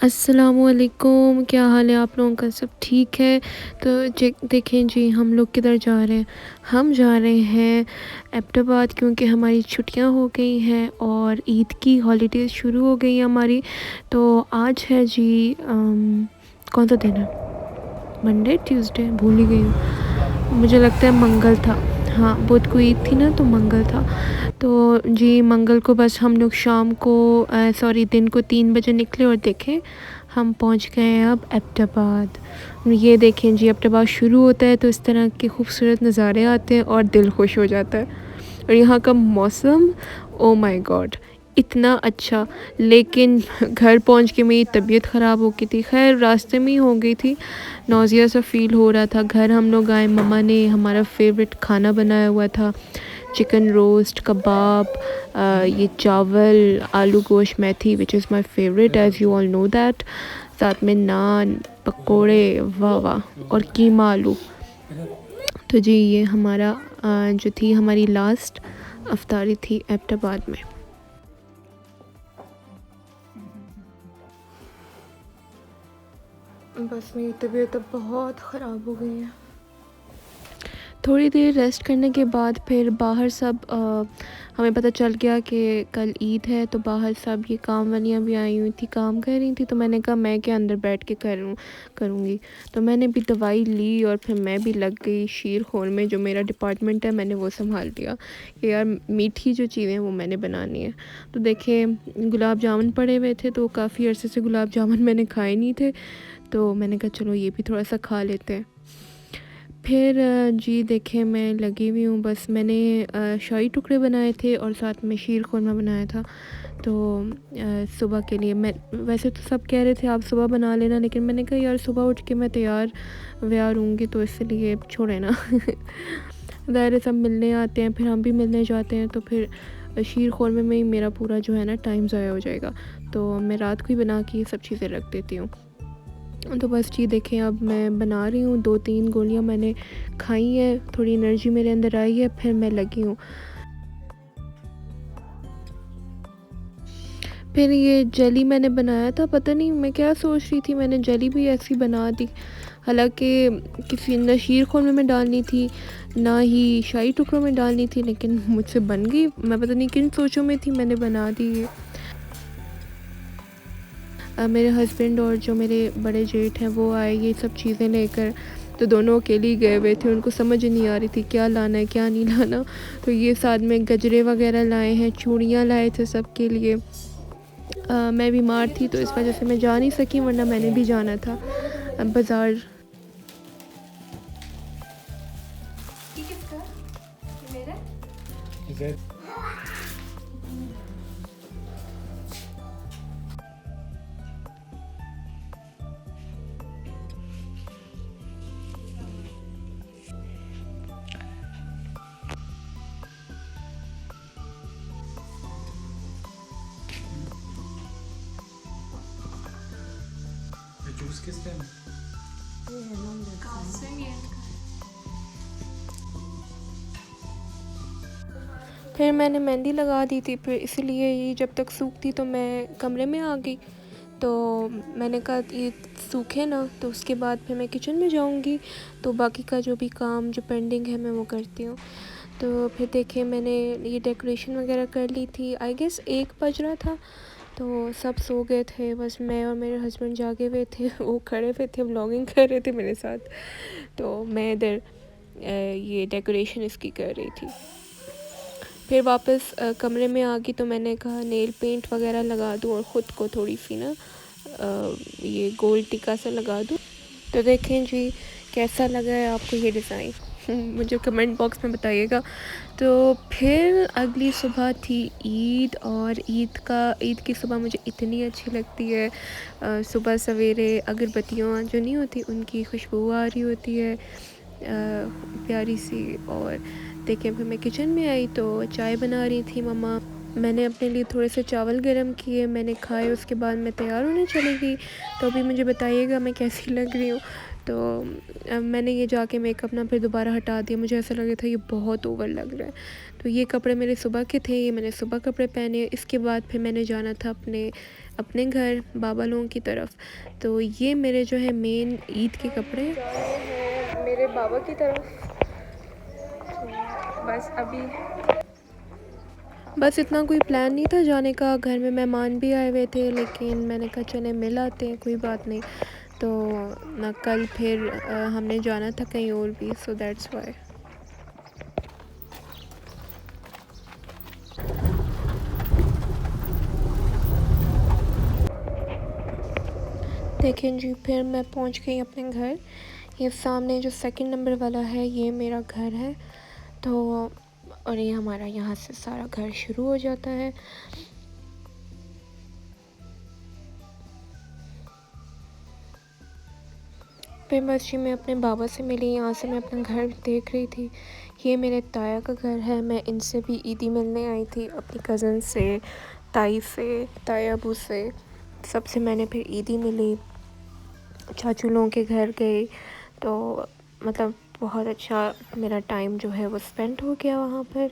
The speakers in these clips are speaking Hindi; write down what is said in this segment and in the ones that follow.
अस्सलामुअलैकुम, क्या हाल है आप लोगों का? सब ठीक है? तो देखें जी, हम लोग किधर जा रहे हैं? हम जा रहे हैं एबटाबाद, क्योंकि हमारी छुट्टियां हो गई हैं और ईद की हॉलीडेज़ शुरू हो गई हैं हमारी। तो आज है जी कौन सा दिन है? मंडे, ट्यूसडे, भूल ही गई हूँ। मुझे लगता है मंगल था। हाँ, बुध को ईद थी ना, तो मंगल था। तो जी मंगल को बस हम लोग शाम को सॉरी दिन को 3 बजे निकले और देखें हम पहुंच गए हैं अब एबटाबाद। ये देखें जी, एबटाबाद शुरू होता है तो इस तरह के खूबसूरत नज़ारे आते हैं और दिल खुश हो जाता है। और यहाँ का मौसम, ओ माय गॉड, इतना अच्छा। लेकिन घर पहुँच के मेरी तबीयत ख़राब हो गई थी। खैर रास्ते में ही हो गई थी, नौज़िया सा फ़ील हो रहा था। घर हम लोग आए, मम्मा ने हमारा फेवरेट खाना बनाया हुआ था, चिकन रोस्ट, कबाब, ये चावल, आलू गोश्त मेथी, which is my favourite as you all know that. साथ में नान, पकोड़े, वाह वाह, और कीमा आलू। तो जी ये हमारा जो थी हमारी लास्ट अफ्तारी थी एबटाबाद में। बस मेरी तबीयत अब बहुत ख़राब हो गई है। थोड़ी देर रेस्ट करने के बाद फिर बाहर सब हमें पता चल गया कि कल ईद है, तो बाहर सब ये काम वालियाँ भी आई हुई थी, काम कर रही थी। तो मैंने कहा मैं क्या अंदर बैठ के करूँगी। तो मैंने भी दवाई ली और फिर मैं भी लग गई शीर खोर में। जो मेरा डिपार्टमेंट है मैंने वो संभाल लिया कि यार मीठी जो चीज़ें वो मैंने बनानी है। तो देखें गुलाब जामुन पड़े हुए थे, तो काफ़ी अरसे से गुलाब जामुन मैंने खाए नहीं थे, तो मैंने कहा चलो ये भी थोड़ा सा खा लेते हैं। फिर जी देखें मैं लगी हुई हूँ। बस मैंने शाही टुकड़े बनाए थे और साथ में शीर खुरमा बनाया था। तो सुबह के लिए मैं, वैसे तो सब कह रहे थे आप सुबह बना लेना, लेकिन मैंने कहा यार सुबह उठ के मैं तैयार व्यार होंगी, तो इसलिए छोड़े ना। ज़ाहिर है सब मिलने आते हैं, फिर हम भी मिलने जाते हैं, तो फिर शीर खुरमे में ही मेरा पूरा जो है ना टाइम ज़ाया हो जाएगा। तो मैं रात को ही बना के ये सब चीज़ें रख देती हूँ। तो बस जी देखें अब मैं बना रही हूँ, 2-3 गोलियाँ मैंने खाई हैं, थोड़ी एनर्जी मेरे अंदर आई है, फिर मैं लगी हूँ। फिर ये जली मैंने बनाया था, पता नहीं मैं क्या सोच रही थी, मैंने जली भी ऐसी बना दी। हालांकि किसी न शीर खुरमे में डालनी थी ना ही शाही टुकड़ों में डालनी थी, लेकिन मुझसे बन गई। मैं पता नहीं किन सोचों में थी, मैंने बना दी ये। मेरे हस्बैंड और जो मेरे बड़े जेठ हैं वो आए ये सब चीज़ें लेकर। तो दोनों अकेले ही गए हुए थे, उनको समझ ही नहीं आ रही थी क्या लाना है क्या नहीं लाना। तो ये साथ में गजरे वगैरह लाए हैं, चूड़ियाँ लाए थे सबके लिए। मैं बीमार थी तो इस वजह से मैं जा नहीं सकी, वरना मैंने भी जाना था बाज़ार। जूस किसका है? फिर मैंने मेहंदी लगा दी थी, फिर इसलिए ये जब तक सूखती तो मैं कमरे में आ गई। तो मैंने कहा ये सूखे ना, तो उसके बाद फिर मैं किचन में जाऊंगी, तो बाकी का जो भी काम जो पेंडिंग है मैं वो करती हूँ। तो फिर देखिए मैंने ये डेकोरेशन वगैरह कर ली थी। आई गेस 1 बज रहा था, तो सब सो गए थे, बस मैं और मेरे हस्बैंड जागे हुए थे। वो खड़े हुए थे, व्लॉगिंग कर रहे थे मेरे साथ, तो मैं इधर ये डेकोरेशन इसकी कर रही थी। फिर वापस कमरे में आ गई, तो मैंने कहा नेल पेंट वगैरह लगा दूँ और ख़ुद को थोड़ी सी ना ये गोल टिक्का सा लगा दूँ। तो देखें जी कैसा लगा है आपको ये डिज़ाइन। मुझे कमेंट बॉक्स में बताइएगा। तो फिर अगली सुबह थी ईद, और ईद की सुबह मुझे इतनी अच्छी लगती है। सुबह सवेरे अगरबत्तियाँ जो नहीं होती उनकी खुशबू आ रही होती है प्यारी सी। और देखें फिर मैं किचन में आई तो चाय बना रही थी मम्मा। मैंने अपने लिए थोड़े से चावल गरम किए, मैंने खाए, उसके बाद मैं तैयार होने चली गई। तो अभी मुझे बताइएगा मैं कैसी लग रही हूँ। तो मैंने ये जाके मेकअप ना फिर दोबारा हटा दिया, मुझे ऐसा लग रहा था ये बहुत ओवर लग रहा है। तो ये कपड़े मेरे सुबह के थे, ये मैंने सुबह कपड़े पहने। इसके बाद फिर मैंने जाना था अपने घर बाबा लोगों की तरफ। तो ये मेरे जो है मेन ईद के कपड़े हैं मेरे बाबा की तरफ। बस इतना कोई प्लान नहीं था जाने का, घर में मेहमान भी आए हुए थे, लेकिन मैंने कहा चले मिल आते हैं, कोई बात नहीं। तो ना कल फिर हमने जाना था कहीं और भी, सो दैट्स वाई। देखें जी, फिर मैं पहुंच गई अपने घर। ये सामने जो सेकंड नंबर वाला है ये मेरा घर है। तो और ये हमारा यहाँ से सारा घर शुरू हो जाता है। फिर बस जी मैं अपने बाबा से मिली, यहाँ से मैं अपना घर देख रही थी। ये मेरे ताया का घर है, मैं इनसे भी ईदी मिलने आई थी, अपनी कज़न से, ताई से, ताया अबू से, सबसे मैंने फिर ईदी मिली। चाचू लोगों के घर गई, तो मतलब बहुत अच्छा मेरा टाइम जो है वो स्पेंड हो गया वहाँ पर।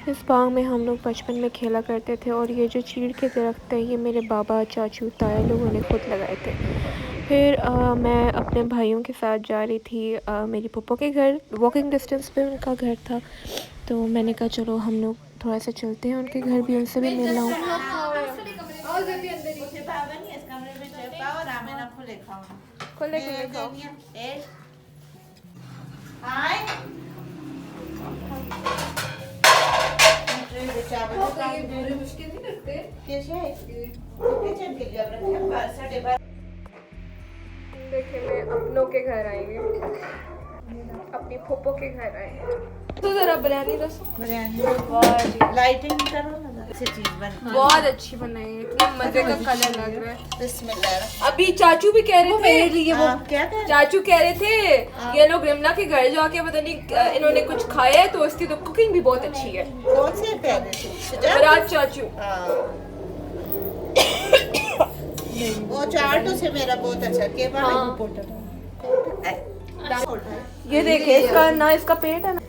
इस बाग में हम लोग बचपन में खेला करते थे, और ये जो चीड़ के दरख्त है ये मेरे बाबा, चाचू, ताया लोगों ने खुद लगाए थे। फिर मैं अपने भाइयों के साथ जा रही थी मेरी पप्पो के घर, वॉकिंग डिस्टेंस पे उनका घर था। तो मैंने कहा चलो हम लोग थोड़ा सा चलते हैं उनके घर भी, उनसे भी मिल लूँ। देखिए मैं अपनों के घर आई हूँ, अपनी फूफो के घर आई हूँ। तो जरा बिरयानी दसो। बिरयानी लाइटिंग करो ना, अच्छी चीज बन, बहुत अच्छी बनाई है, इतना मजे का कलर लग रहा है। बिस्मिल्लाह। अभी चाचू भी कह रहे थे वो क्या कह रहे? चाचू कह रहे थे ये लोग रिमला के घर जाके पता नहीं इन्होंने कुछ खाया है, तो उसकी तो कुकिंग भी बहुत अच्छी है। कौन से कह रहे थे? राज चाचू। वो चाट से मेरा बहुत अच्छा के ये देखिए इसका ना, इसका पेट है ना।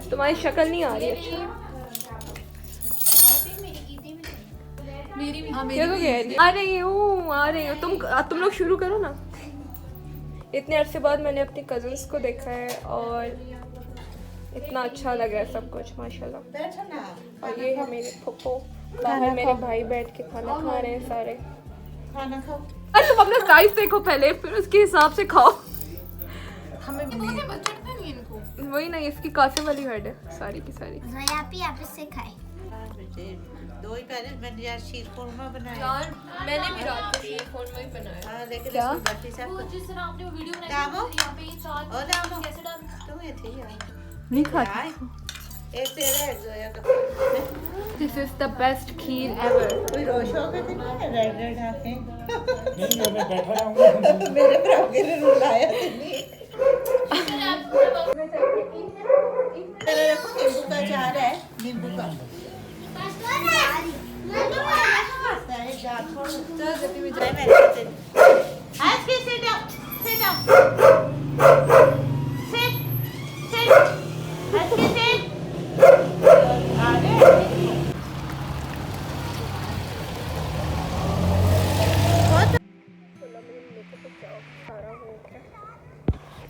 तुम्हारी शक्ल नहीं आ रही अच्छी। आ रही हूँ तुम लोग शुरू करो ना। इतने अरसे बाद मैंने अपनी कजन्स को देखा है और इतना अच्छा लग रहा है सब कुछ माशाल्लाह। और ये है मेरे फुप्पो, बाहर मेरे भाई बैठ के खाना खा रहे हैं सारे। खाना खाओ। अरे तुम अपना साइज देखो पहले, फिर उसके हिसाब से खाओ। हमें वही नहीं, इसकी कासिम वाली हड है सारी की सारी। आप इससे खाए। दो ही पहले मैंने यार शीर खुरमा बनाया यार मैंने भी रात को शीर खुरमा ही बनाया। हां लेकिन क्या? इसमें बाटी सब वो जिस तरह आपने वो वीडियो बनाई दामो? थी यहाँ पे ये चाट ओ दामो कैसे डाल तुम ये थी यार नहीं खाती। एक तेरा एक जोया का। This is the best kheer ever. कोई रोश हो के नहीं है रेड रेड आंखें। नहीं मैं बैठा रहूंगा। मेरे भरा के लिए रुलाया नहीं। तेरा देखो नींबू का अचार है, नींबू का।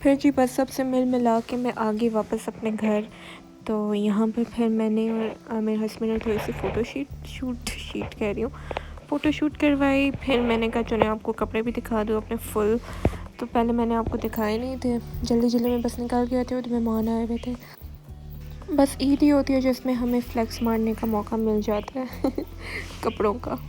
फिर जी बस सबसे मिल मिला के मैं आ गई वापस अपने घर। तो यहाँ पर फिर मैंने और मेरे हस्बैंड ने थोड़ी सी फ़ोटोशूट कह रही हूँ, फ़ोटोशूट करवाई। फिर मैंने कहा चलो आपको कपड़े भी दिखा दूँ अपने फुल। तो पहले मैंने आपको दिखाए नहीं थे, जल्दी जल्दी में बस निकाल के आते हुए, तो मेहमान आए हुए थे। बस ईद ही होती है जिसमें हमें फ्लेक्स मारने का मौका मिल जाता है कपड़ों का।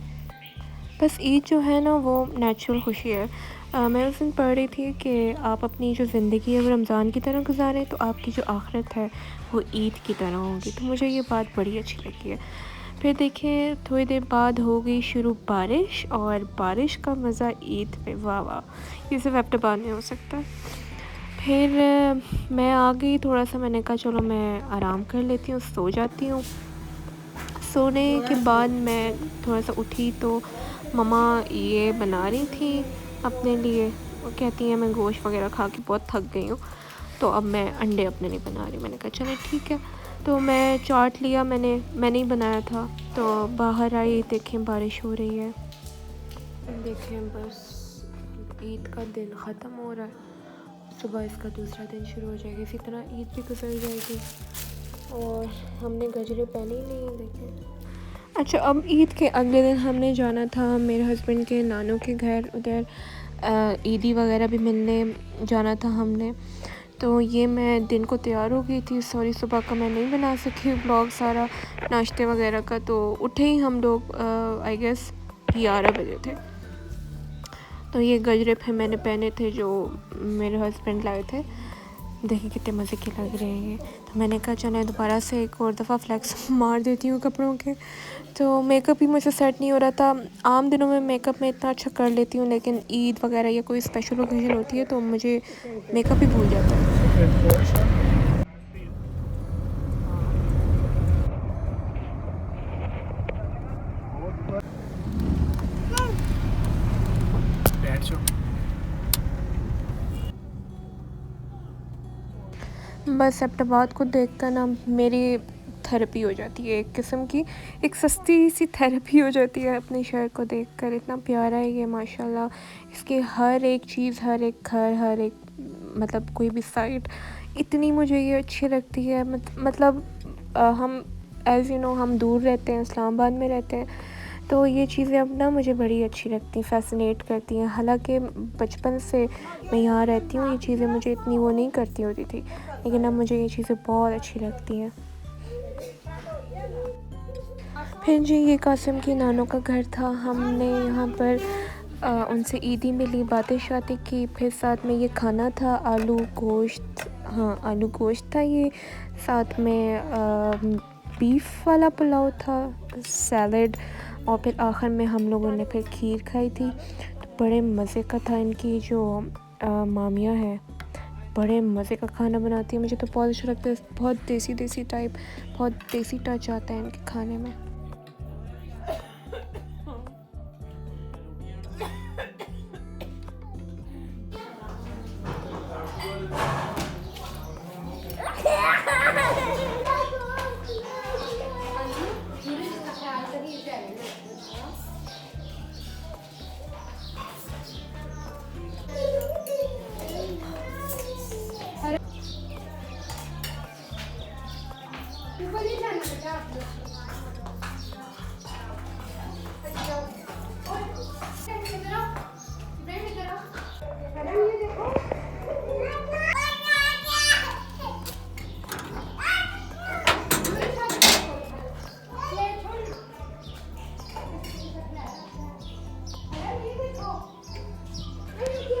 बस ईद जो है ना वो नेचुरल खुशी है। मैं उस दिन पढ़ रही थी कि आप अपनी जो ज़िंदगी है वो रमज़ान की तरह गुजारें, तो आपकी जो आखिरत है वो ईद की तरह होगी। तो मुझे ये बात बड़ी अच्छी लगी है। फिर देखें थोड़ी देर बाद हो गई शुरू बारिश, और बारिश का मज़ा ईद पे, वाह वाह, ये सिर्फ एबटाबाद में हो सकता है। फिर मैं आ गई थोड़ा सा, मैंने कहा चलो मैं आराम कर लेती हूँ, सो जाती हूँ। सोने के बाद मैं थोड़ा सा उठी तो मम्मा ये बना रही थी अपने लिए, वो कहती हैं मैं गोश्त वगैरह खा के बहुत थक गई हूँ, तो अब मैं अंडे अपने नहीं बना रही। मैंने कहा चले ठीक है, तो मैं चाट लिया, मैंने ही बनाया था। तो बाहर आई, देखें बारिश हो रही है। देखें बस ईद का दिन ख़त्म हो रहा है, सुबह इसका दूसरा दिन शुरू हो जाएगा, इसी तरह ईद भी गुजर जाएगी। और हमने गजरे पहने ही नहीं हैं, देखें। अच्छा, अब ईद के अगले दिन हमने जाना था मेरे हस्बैंड के नानों के घर, उधर ईदी वगैरह भी मिलने जाना था हमने। तो ये मैं दिन को तैयार हो गई थी, सॉरी सुबह का मैं नहीं बना सकी व्लॉग सारा नाश्ते वगैरह का। तो उठे ही हम लोग आई गेस 11 बजे थे। तो ये गजरे फिर मैंने पहने थे जो मेरे हस्बैंड लाए थे, देखिए कितने मज़े के लग रहे हैं ये। तो मैंने कहा चलो दोबारा से एक और दफ़ा फ्लैक्स मार देती हूँ कपड़ों के। तो मेकअप भी मुझे सेट नहीं हो रहा था। आम दिनों में मेकअप मैं इतना अच्छा कर लेती हूँ, लेकिन ईद वगैरह या कोई स्पेशल ओकेजन होती है तो मुझे मेकअप ही भूल जाता है। बस एबटाबाद को देखकर ना मेरी थेरेपी हो जाती है, एक किस्म की, एक सस्ती सी थेरेपी हो जाती है अपने शहर को देखकर। इतना प्यारा है ये माशाल्लाह, इसके हर एक चीज़, हर एक घर, हर एक मतलब कोई भी साइट इतनी मुझे ये अच्छी लगती है। मतलब हम एज़ यू नो हम दूर रहते हैं, इस्लामाबाद में रहते हैं, तो ये चीज़ें अब ना मुझे बड़ी अच्छी लगती हैं, फ़ैसिनेट करती हैं। हालांकि बचपन से मैं यहाँ रहती हूँ, ये चीज़ें मुझे इतनी वो नहीं करती होती थी, लेकिन अब मुझे ये चीज़ें बहुत अच्छी लगती हैं। फिर जी ये कासिम की नानों का घर था, हमने यहाँ पर उनसे ईदी मिली, बातें शातें की, फिर साथ में ये खाना था आलू गोश्त, हाँ आलू गोश्त था ये, साथ में बीफ वाला पुलाव था, सैलड, और फिर आखिर में हम लोगों ने फिर खीर खाई थी। तो बड़े मज़े का था। इनकी जो मामियाँ है बड़े मज़े का खाना बनाती है, मुझे तो बहुत अच्छा लगता है, बहुत देसी टाइप, बहुत देसी टच आता है इनके खाने में।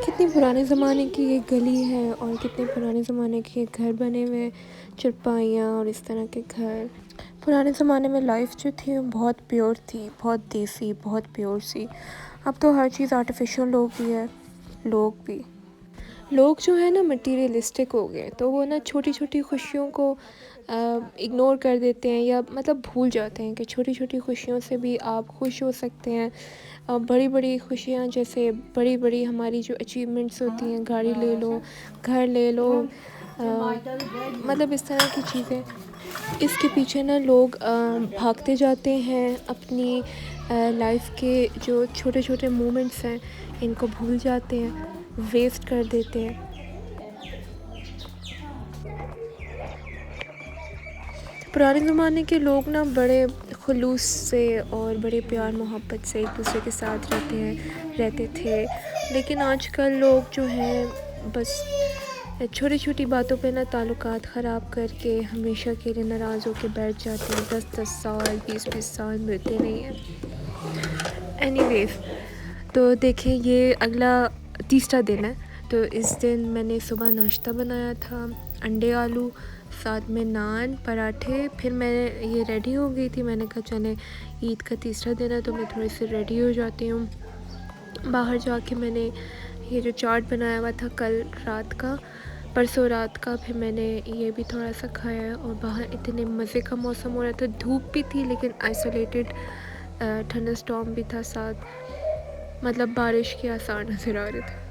कितनी पुराने ज़माने की ये गली है, और कितने पुराने ज़माने के घर बने हुए, चरपाइयाँ और इस तरह के घर। पुराने ज़माने में लाइफ जो थी बहुत प्योर थी, बहुत देसी, बहुत प्योर सी। अब तो हर चीज़ आर्टिफिशियल हो गई है। लोग जो है ना मटीरियलिस्टिक हो गए, तो वो ना छोटी छोटी खुशियों को इग्नोर कर देते हैं, या मतलब भूल जाते हैं कि छोटी छोटी खुशियों से भी आप खुश हो सकते हैं। बड़ी बड़ी खुशियाँ, जैसे बड़ी बड़ी हमारी जो अचीवमेंट्स होती हैं, गाड़ी ले लो, घर ले लो, मतलब इस तरह की चीज़ें, इसके पीछे ना लोग भागते जाते हैं। अपनी लाइफ के जो छोटे छोटे मोमेंट्स हैं इनको भूल जाते हैं, वेस्ट कर देते हैं। पुराने ज़माने के लोग ना बड़े खुलूस से और बड़े प्यार मोहब्बत से एक दूसरे के साथ रहते थे, लेकिन आजकल लोग जो हैं बस छोटी छोटी बातों पे ना ताल्लुकात ख़राब करके हमेशा के लिए नाराज़ होकर बैठ जाते हैं। 10-10 साल 20-20 साल मिलते नहीं हैं। एनीवेज, तो देखें ये अगला तीसरा दिन है। तो इस दिन मैंने सुबह नाश्ता बनाया था, अंडे आलू, साथ में नान पराठे। फिर मैं ये रेडी हो गई थी, मैंने कहा चले ईद का तीसरा दिन है तो मैं थोड़ी सी रेडी हो जाती हूँ। बाहर जाके मैंने ये जो चाट बनाया हुआ था कल रात का, परसों रात का, फिर मैंने ये भी थोड़ा सा खाया। और बाहर इतने मज़े का मौसम हो रहा था, धूप भी थी लेकिन आइसोलेटेड ठंडा स्टॉर्म भी था साथ, मतलब बारिश के आसार नज़र आ रहे थे।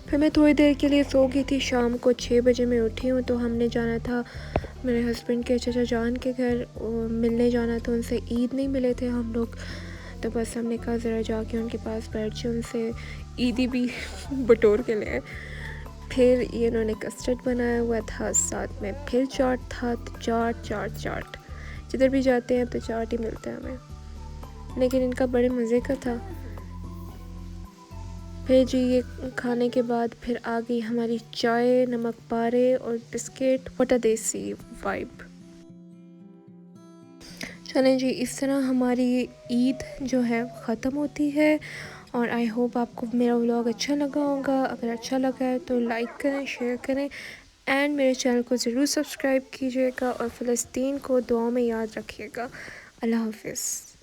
फिर मैं थोड़ी देर के लिए सो गई थी। शाम को 6 बजे मैं उठी हूँ तो हमने जाना था मेरे हस्बैंड के चाचा जान के घर, मिलने जाना था उनसे। ईद नहीं मिले थे हम लोग, तो बस हमने कहा ज़रा जाके उनके पास बैठ के उनसे ईदी भी बटोर के ले आए। फिर ये उन्होंने कस्टर्ड बनाया हुआ था, साथ में फिर चाट था। तो चाट जिधर भी जाते हैं तो चाट ही मिलता है हमें, लेकिन इनका बड़े मज़े का था। फिर जी ये खाने के बाद फिर आ गई हमारी चाय, नमक पारे और बिस्किट। व्हाट अ देसी वाइब। चलें जी, इस तरह हमारी ईद जो है ख़त्म होती है। और आई होप आपको मेरा व्लॉग अच्छा लगा होगा। अगर अच्छा लगा है तो लाइक करें, शेयर करें एंड मेरे चैनल को ज़रूर सब्सक्राइब कीजिएगा और फ़लस्तीन को दुआ में याद रखिएगा। अल्लाह हाफ़िज़।